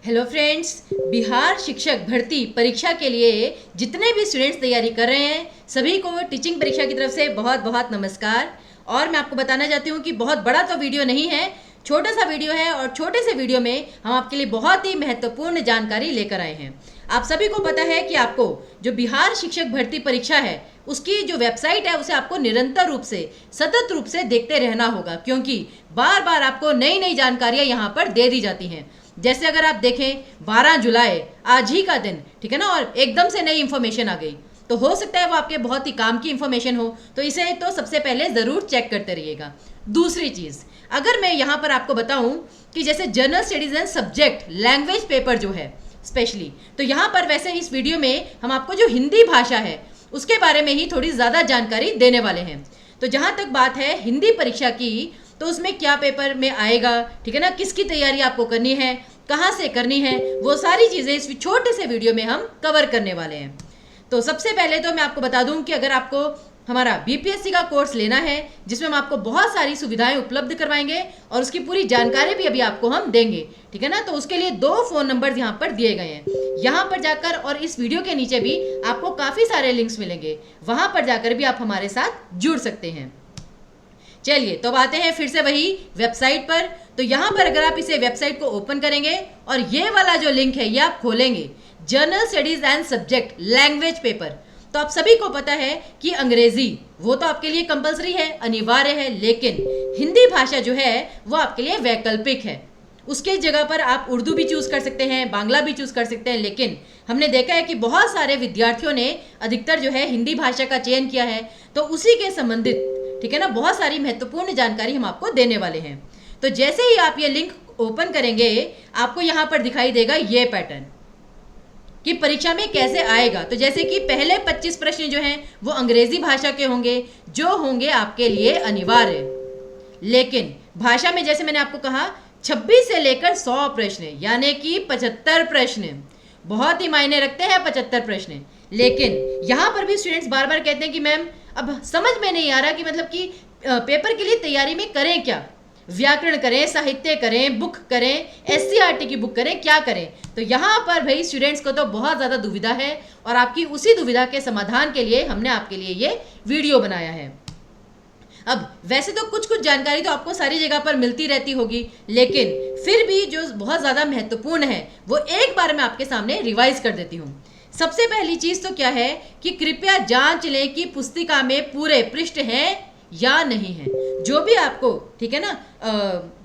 Hello friends, Bihar शिक्षक भर्ती परीक्षा के लिए जितने भी स्टूडेंट्स तैयारी कर रहे हैं सभी को टीचिंग परीक्षा की तरफ से बहुत बहुत नमस्कार। और मैं आपको बताना चाहती हूँ कि बहुत बड़ा तो वीडियो नहीं है, छोटा सा वीडियो है और छोटे से वीडियो में हम आपके लिए बहुत ही महत्वपूर्ण जानकारी लेकर आए हैं। आप सभी को पता है कि आपको जो बिहार शिक्षक भर्ती परीक्षा है उसकी जो वेबसाइट है उसे आपको निरंतर रूप से सतत रूप से देखते रहना होगा, क्योंकि बार बार आपको नई नई जानकारियां यहाँ पर दे दी जाती हैं। जैसे अगर आप देखें 12 जुलाई आज ही का दिन, ठीक है ना, और एकदम से नई इंफॉर्मेशन आ गई तो हो सकता है वो आपके बहुत ही काम की इंफॉर्मेशन हो, तो इसे तो सबसे पहले ज़रूर चेक करते रहिएगा। दूसरी चीज़, अगर मैं यहाँ पर आपको बताऊँ कि जैसे general studies and subject language paper जो है स्पेशली, तो यहाँ पर वैसे इस वीडियो में हम आपको जो हिंदी भाषा है उसके बारे में ही थोड़ी ज़्यादा जानकारी देने वाले हैं। तो जहाँ तक बात है हिंदी परीक्षा की, तो उसमें क्या पेपर में आएगा, ठीक है ना, किसकी तैयारी आपको करनी है, कहाँ से करनी है, वो सारी चीज़ें इस छोटे से वीडियो में हम कवर करने वाले हैं। तो सबसे पहले तो मैं आपको बता दूं कि अगर आपको हमारा बीपीएससी का कोर्स लेना है जिसमें हम आपको बहुत सारी सुविधाएं उपलब्ध करवाएंगे और उसकी पूरी जानकारी भी अभी आपको हम देंगे, ठीक है ना, तो उसके लिए 2 फ़ोन नंबर यहाँ पर दिए गए हैं। यहाँ पर जाकर और इस वीडियो के नीचे भी आपको काफ़ी सारे लिंक्स मिलेंगे, वहाँ पर जाकर भी आप हमारे साथ जुड़ सकते हैं। चलिए तो अब आते हैं फिर से वही वेबसाइट पर। तो यहाँ पर अगर आप इसे वेबसाइट को ओपन करेंगे और ये वाला जो लिंक है ये आप खोलेंगे, general studies and subject language paper, तो आप सभी को पता है कि अंग्रेजी वो तो आपके लिए कंपलसरी है, अनिवार्य है, लेकिन हिंदी भाषा जो है वो आपके लिए वैकल्पिक है। उसके जगह पर आप उर्दू भी चूज़ कर सकते हैं, बांग्ला भी चूज़ कर सकते हैं, लेकिन हमने देखा है कि बहुत सारे विद्यार्थियों ने अधिकतर जो है हिंदी भाषा का चयन किया है, तो उसी के संबंधित, ठीक है ना, बहुत सारी महत्वपूर्ण जानकारी हम आपको देने वाले हैं। तो जैसे ही आप ये लिंक ओपन करेंगे आपको यहाँ पर दिखाई देगा ये पैटर्न कि परीक्षा में कैसे आएगा। तो जैसे कि पहले 25 प्रश्न जो हैं वो अंग्रेजी भाषा के होंगे, जो होंगे आपके लिए अनिवार्य, लेकिन भाषा में जैसे मैंने आपको कहा 26 से लेकर 100 प्रश्न, यानी कि 75 प्रश्न, बहुत ही मायने रखते हैं 75 प्रश्न। लेकिन यहाँ पर भी स्टूडेंट्स बार बार कहते हैं कि मैम अब समझ में नहीं आ रहा कि मतलब कि पेपर के लिए तैयारी में करें क्या, व्याकरण करें, साहित्य करें, बुक करें, एससीईआरटी की बुक करें, क्या करें। तो यहाँ पर भाई स्टूडेंट्स को तो बहुत ज़्यादा दुविधा है और आपकी उसी दुविधा के समाधान के लिए हमने आपके लिए ये वीडियो बनाया है। अब वैसे तो कुछ कुछ जानकारी तो आपको सारी जगह पर मिलती रहती होगी, लेकिन फिर भी जो बहुत ज़्यादा महत्वपूर्ण है वो एक बार मैं आपके सामने रिवाइज कर देती हूँ। सबसे पहली चीज़ तो क्या है कि कृपया जांच लें कि पुस्तिका में पूरे पृष्ठ हैं या नहीं है। जो भी आपको, ठीक है ना,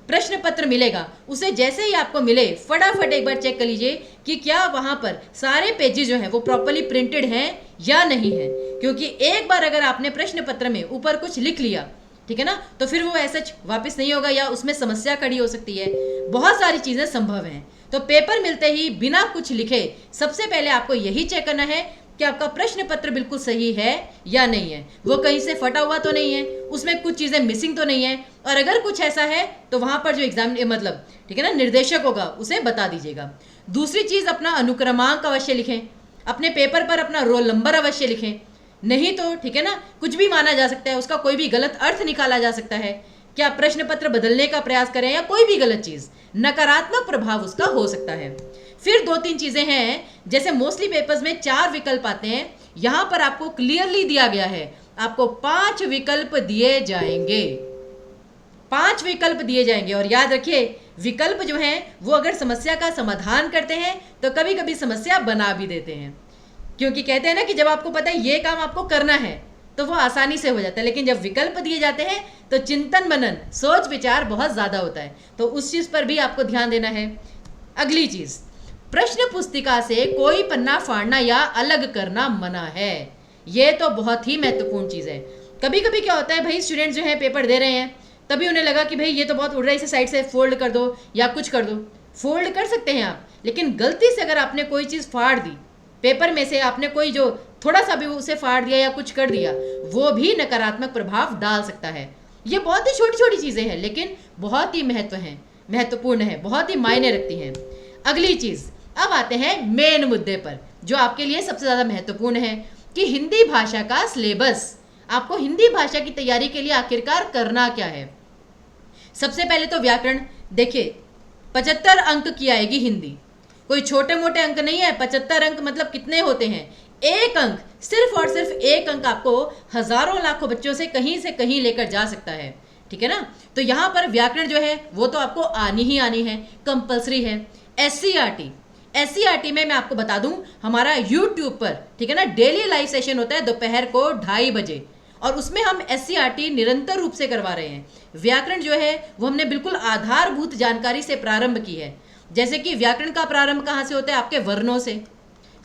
प्रश्न पत्र मिलेगा उसे जैसे ही आपको मिले फटाफट एक बार चेक कर लीजिए कि क्या वहाँ पर सारे पेजेस जो हैं वो प्रॉपर्ली प्रिंटेड हैं या नहीं है, क्योंकि एक बार अगर आपने प्रश्न पत्र में ऊपर कुछ लिख लिया, ठीक है ना, तो फिर वो ऐसा वापस नहीं होगा या उसमें समस्या खड़ी हो सकती है। बहुत सारी चीज़ें संभव हैं, तो पेपर मिलते ही बिना कुछ लिखे सबसे पहले आपको यही चेक करना है कि आपका प्रश्न पत्र बिल्कुल सही है या नहीं है, वो कहीं से फटा हुआ तो नहीं है, उसमें कुछ चीज़ें मिसिंग तो नहीं है, और अगर कुछ ऐसा है तो वहाँ पर जो एग्जाम मतलब, ठीक है ना, निर्देशक होगा उसे बता दीजिएगा। दूसरी चीज़, अपना अनुक्रमांक अवश्य लिखें, अपने पेपर पर अपना रोल नंबर अवश्य लिखें, नहीं तो ठीक है ना कुछ भी माना जा सकता है, उसका कोई भी गलत अर्थ निकाला जा सकता है। क्या प्रश्न पत्र बदलने का प्रयास करें या कोई भी गलत चीज़, नकारात्मक प्रभाव उसका हो सकता है। फिर 2-3 चीज़ें हैं, जैसे मोस्टली पेपर्स में 4 विकल्प आते हैं, यहाँ पर आपको क्लियरली दिया गया है आपको 5 विकल्प दिए जाएंगे, 5 विकल्प दिए जाएंगे। और याद रखिए विकल्प जो हैं वो अगर समस्या का समाधान करते हैं तो कभी कभी समस्या बना भी देते हैं, क्योंकि कहते हैं ना कि जब आपको पता है ये काम आपको करना है तो वो आसानी से हो जाता है, लेकिन जब विकल्प दिए जाते हैं तो चिंतन मनन सोच विचार बहुत ज़्यादा होता है, तो उस चीज़ पर भी आपको ध्यान देना है। अगली चीज़, प्रश्न पुस्तिका से कोई पन्ना फाड़ना या अलग करना मना है, ये तो बहुत ही महत्वपूर्ण चीज़ है। कभी कभी क्या होता है भाई, स्टूडेंट्स जो है पेपर दे रहे हैं तभी उन्हें लगा कि भाई ये तो बहुत उड़ रहा है, इसे साइड से फोल्ड कर दो या कुछ कर दो। फोल्ड कर सकते हैं आप, लेकिन गलती से अगर आपने कोई चीज़ फाड़ दी पेपर में से, आपने कोई जो थोड़ा सा भी उसे फाड़ दिया या कुछ कर दिया, वो भी नकारात्मक प्रभाव डाल सकता है। ये बहुत ही छोटी छोटी चीज़ें हैं लेकिन बहुत ही महत्वपूर्ण है, बहुत ही मायने रखती हैं। अगली चीज़, अब आते हैं मेन मुद्दे पर जो आपके लिए सबसे ज़्यादा महत्वपूर्ण है कि हिंदी भाषा का सिलेबस, आपको हिंदी भाषा की तैयारी के लिए आखिरकार करना क्या है। सबसे पहले तो व्याकरण, देखिए 75 अंक की आएगी हिंदी, कोई छोटे मोटे अंक नहीं है। 75 अंक मतलब कितने होते हैं? एक अंक, सिर्फ और सिर्फ एक अंक आपको हजारों लाखों बच्चों से कहीं लेकर जा सकता है। ठीक है ना। तो यहाँ पर व्याकरण जो है वो तो आपको आनी ही आनी है, कंपलसरी है। एससीईआरटी में मैं आपको बता दूं, हमारा यूट्यूब पर, ठीक है ना, डेली लाइव सेशन होता है दोपहर को 2:30 बजे, और उसमें हम एससीईआरटी निरंतर रूप से करवा रहे हैं। व्याकरण जो है वो हमने बिल्कुल आधारभूत जानकारी से प्रारंभ की है। जैसे कि व्याकरण का प्रारंभ कहाँ से होता है? आपके वर्णों से।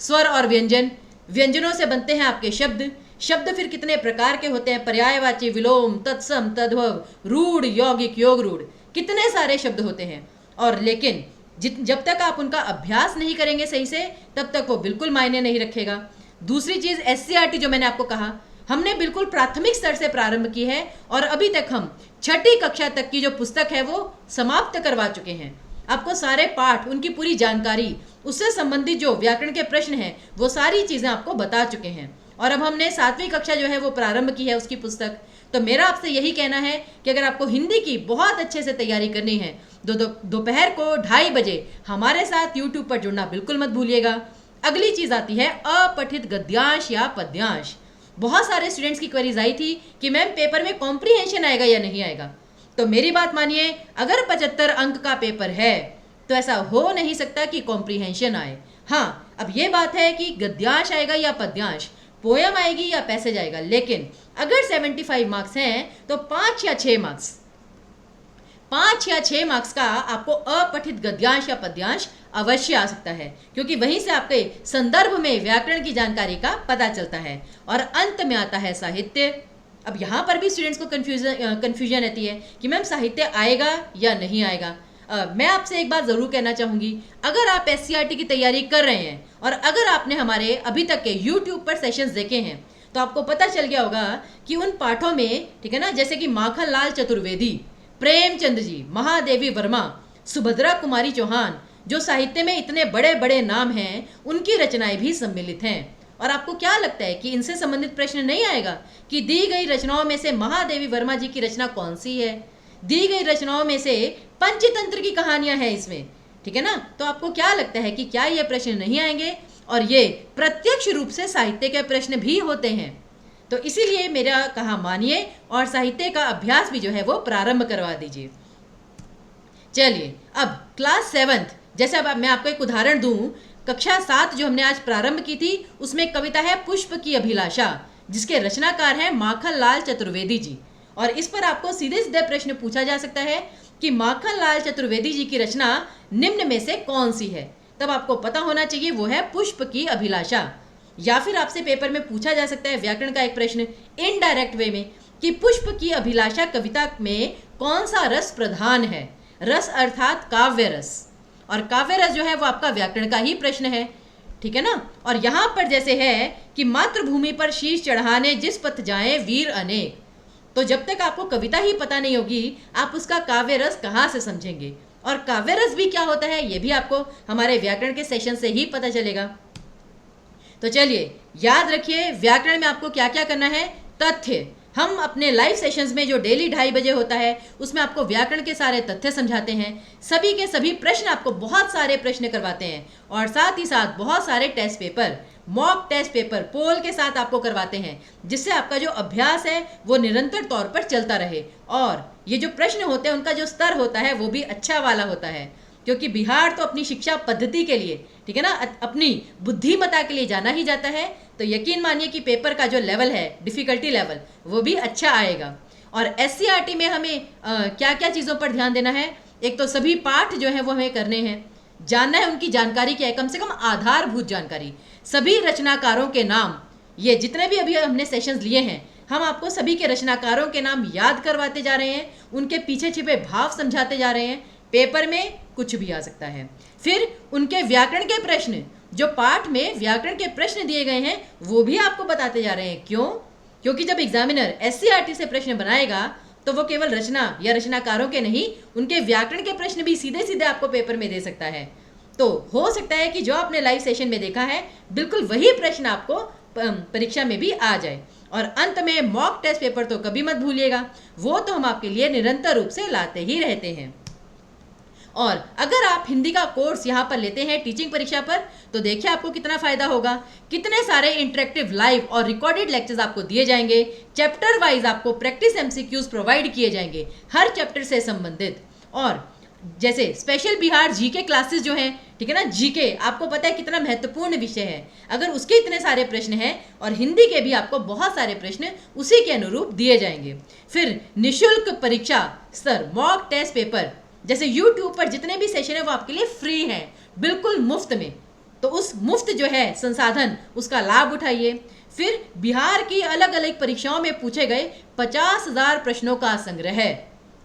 स्वर और व्यंजन, व्यंजनों से बनते हैं आपके शब्द। शब्द फिर कितने प्रकार के होते हैं? पर्यायवाची, विलोम, तत्सम, तद्भव, रूढ़, यौगिक, योग रूढ़, कितने सारे शब्द होते हैं। और लेकिन जब तक आप उनका अभ्यास नहीं करेंगे सही से, तब तक वो बिल्कुल मायने नहीं रखेगा। दूसरी चीज, एससीईआरटी जो मैंने आपको कहा, हमने बिल्कुल प्राथमिक स्तर से प्रारंभ की है, और अभी तक हम 6ठी कक्षा तक की जो पुस्तक है वो समाप्त करवा चुके हैं। आपको सारे पाठ, उनकी पूरी जानकारी, उससे संबंधित जो व्याकरण के प्रश्न हैं, वो सारी चीजें आपको बता चुके हैं। और अब हमने 7वीं कक्षा जो है वो प्रारंभ की है उसकी पुस्तक। तो मेरा आपसे यही कहना है कि अगर आपको हिंदी की बहुत अच्छे से तैयारी करनी है, दोपहर को 2:30 बजे हमारे साथ यूट्यूब पर जुड़ना बिल्कुल मत भूलिएगा। अगली चीज आती है अपठित गद्यांश या पद्यांश। बहुत सारे स्टूडेंट्स की क्वेरीज आई थी कि मैम पेपर में कॉम्प्रीहेंशन आएगा या नहीं आएगा। तो मेरी बात मानिए, अगर 75 अंक का पेपर है तो ऐसा हो नहीं सकता कि कॉम्प्रीहेंशन आए। हाँ, अब ये बात है कि गद्यांश आएगा या पद्यांश, पोयम आएगी या पैसेज आएगा, लेकिन अगर 75 मार्क्स हैं तो 5 या 6 मार्क्स का आपको अपठित गद्यांश या पद्यांश अवश्य आ सकता है, क्योंकि वहीं से आपके संदर्भ में व्याकरण की जानकारी का पता चलता है। और अंत में आता है साहित्य। अब यहाँ पर भी स्टूडेंट्स को कंफ्यूजन रहती है कि मैम साहित्य आएगा या नहीं आएगा। मैं आपसे एक बात जरूर कहना चाहूंगी, अगर आप एससीईआरटी की तैयारी कर रहे हैं और अगर आपने हमारे अभी तक के यूट्यूब पर सेशंस देखे हैं, तो आपको पता चल गया होगा कि उन पाठों में, ठीक है ना, जैसे कि माखनलाल चतुर्वेदी, प्रेमचंद जी, महादेवी वर्मा, सुभद्रा कुमारी चौहान, जो साहित्य में इतने बड़े बड़े नाम हैं, उनकी रचनाएं भी सम्मिलित हैं। और आपको क्या लगता है कि इनसे संबंधित प्रश्न नहीं आएगा कि दी गई रचनाओं में से महादेवी वर्मा जी की रचना कौन सी है? दी गई रचनाओं में से पंचतंत्र की कहानियां हैं इसमें, ठीक है ना। तो आपको क्या लगता है कि क्या ये प्रश्न नहीं आएंगे? और ये प्रत्यक्ष रूप से साहित्य के प्रश्न भी होते हैं। तो इसीलिए मेरा कहा मानिए और साहित्य का अभ्यास भी जो है वो प्रारंभ करवा दीजिए। चलिए, अब क्लास 7th, जैसे अब मैं आपको एक उदाहरण दूं, कक्षा 7 जो हमने आज प्रारंभ की थी, उसमें कविता है पुष्प की अभिलाषा, जिसके रचनाकार हैं माखनलाल चतुर्वेदी जी। और इस पर आपको सीधे सीधे प्रश्न पूछा जा सकता है कि माखनलाल चतुर्वेदी जी की रचना निम्न में से कौन सी है? तब आपको पता होना चाहिए वो है पुष्प की अभिलाषा। या फिर आपसे पेपर में पूछा जा सकता है व्याकरण का एक प्रश्न इनडायरेक्ट वे में कि पुष्प की अभिलाषा कविता में कौन सा रस प्रधान है? रस अर्थात काव्य रस, और काव्य रस जो है वो आपका व्याकरण का ही प्रश्न है, ठीक है ना। और यहाँ पर जैसे है कि मातृभूमि पर शीश चढ़ाने जिस पथ जाएं वीर अनेक, तो जब तक आपको कविता ही पता नहीं होगी, आप उसका काव्य रस कहाँ से समझेंगे? और काव्य रस भी क्या होता है ये भी आपको हमारे व्याकरण के सेशन से ही पता चलेगा। तो चलिए याद रखिए, व्याकरण में आपको क्या क्या करना है। तथ्य, हम अपने लाइव सेशंस में जो डेली 2:30 बजे होता है, उसमें आपको व्याकरण के सारे तथ्य समझाते हैं। सभी के सभी प्रश्न, आपको बहुत सारे प्रश्न करवाते हैं, और साथ ही साथ बहुत सारे test paper, mock test paper पोल के साथ आपको करवाते हैं, जिससे आपका जो अभ्यास है वो निरंतर तौर पर चलता रहे। और ये जो प्रश्न होते हैं उनका जो स्तर होता है वो भी अच्छा वाला होता है, क्योंकि बिहार तो अपनी शिक्षा पद्धति के लिए, ठीक है ना, अपनी बुद्धिमत्ता के लिए जाना ही जाता है। तो यकीन मानिए कि पेपर का जो लेवल है, डिफिकल्टी लेवल, वो भी अच्छा आएगा। और एससीईआरटी में हमें क्या क्या चीज़ों पर ध्यान देना है? एक तो सभी पाठ जो है वो हमें करने हैं, जानना है उनकी जानकारी क्या है, कम से कम आधारभूत जानकारी। सभी रचनाकारों के नाम, ये जितने भी अभी हमने सेशंस लिए हैं, हम आपको सभी के रचनाकारों के नाम याद करवाते जा रहे हैं, उनके पीछे छिपे भाव समझाते जा रहे हैं। पेपर में कुछ भी आ सकता है। फिर उनके व्याकरण के प्रश्न, जो पाठ में व्याकरण के प्रश्न दिए गए हैं, वो भी आपको बताते जा रहे हैं। क्यों? क्योंकि जब एग्जामिनर एससीईआरटी से प्रश्न बनाएगा तो वो केवल रचना या रचनाकारों के नहीं, उनके व्याकरण के प्रश्न भी सीधे सीधे आपको पेपर में दे सकता है। तो हो सकता है कि जो आपने लाइव सेशन में देखा है, बिल्कुल वही प्रश्न आपको परीक्षा में भी आ जाए। और अंत में मॉक टेस्ट पेपर तो कभी मत भूलिएगा, वो तो हम आपके लिए निरंतर रूप से लाते ही रहते हैं। और अगर आप हिंदी का कोर्स यहाँ पर लेते हैं टीचिंग परीक्षा पर, तो देखिए आपको कितना फायदा होगा। कितने सारे इंटरेक्टिव लाइव और रिकॉर्डेड लेक्चर्स आपको दिए जाएंगे। चैप्टर वाइज आपको प्रैक्टिस एमसीक्यूज प्रोवाइड किए जाएंगे हर चैप्टर से संबंधित। और जैसे स्पेशल बिहार जीके क्लासेस जो हैं, ठीक है ना, जीके आपको पता है कितना महत्वपूर्ण विषय है। अगर उसके इतने सारे प्रश्न हैं और हिंदी के भी आपको बहुत सारे प्रश्न उसी के अनुरूप दिए जाएंगे। फिर निशुल्क परीक्षा स्तर मॉक टेस्ट पेपर, जैसे यूट्यूब पर जितने भी सेशन है वो आपके लिए फ्री हैं, बिल्कुल मुफ्त में। तो उस मुफ्त जो है संसाधन, उसका लाभ उठाइए। फिर बिहार की अलग अलग परीक्षाओं में पूछे गए 50,000 प्रश्नों का संग्रह है,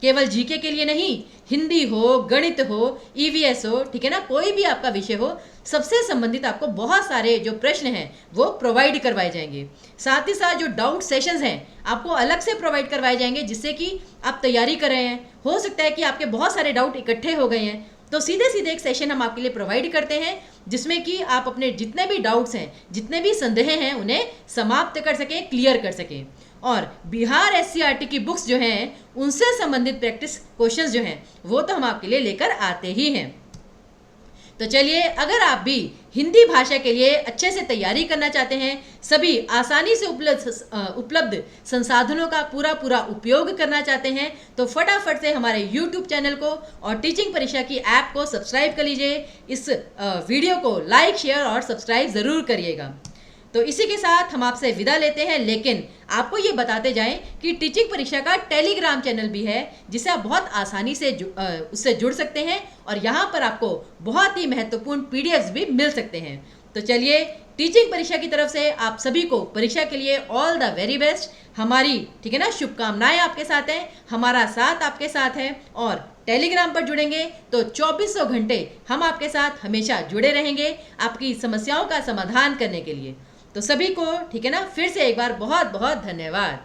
केवल जीके के लिए नहीं, हिंदी हो, गणित हो, ईवीएस हो, ठीक है ना, कोई भी आपका विषय हो, सबसे संबंधित आपको बहुत सारे जो प्रश्न हैं वो प्रोवाइड करवाए जाएंगे। साथ ही साथ जो डाउट सेशंस हैं आपको अलग से प्रोवाइड करवाए जाएंगे, जिससे कि आप तैयारी कर रहे हैं, हो सकता है कि आपके बहुत सारे डाउट इकट्ठे हो गए हैं, तो सीधे सीधे एक सेशन हम आपके लिए प्रोवाइड करते हैं, जिसमें कि आप अपने जितने भी डाउट्स हैं, जितने भी संदेह हैं, उन्हें समाप्त कर सकें, क्लियर कर सकें। और बिहार एससीईआरटी की बुक्स जो हैं उनसे संबंधित प्रैक्टिस क्वेश्चंस जो हैं वो तो हम आपके लिए लेकर आते ही हैं। तो चलिए, अगर आप भी हिंदी भाषा के लिए अच्छे से तैयारी करना चाहते हैं, सभी आसानी से उपलब्ध संसाधनों का पूरा उपयोग करना चाहते हैं, तो फटाफट से हमारे YouTube चैनल को और टीचिंग परीक्षा की ऐप को सब्सक्राइब कर लीजिए। इस वीडियो को लाइक, शेयर और सब्सक्राइब ज़रूर करिएगा। तो इसी के साथ हम आपसे विदा लेते हैं, लेकिन आपको ये बताते जाएं कि टीचिंग परीक्षा का टेलीग्राम चैनल भी है, जिसे आप बहुत आसानी से उससे जुड़ सकते हैं और यहाँ पर आपको बहुत ही महत्वपूर्ण पीडीएफ्स भी मिल सकते हैं। तो चलिए, टीचिंग परीक्षा की तरफ से आप सभी को परीक्षा के लिए ऑल द वेरी बेस्ट। हमारी, ठीक है ना, शुभकामनाएं आपके साथ हैं, हमारा साथ आपके साथ है। और टेलीग्राम पर जुड़ेंगे तो 2400 घंटे हम आपके साथ हमेशा जुड़े रहेंगे आपकी समस्याओं का समाधान करने के लिए। तो सभी को, ठीक है ना, फिर से एक बार बहुत बहुत धन्यवाद।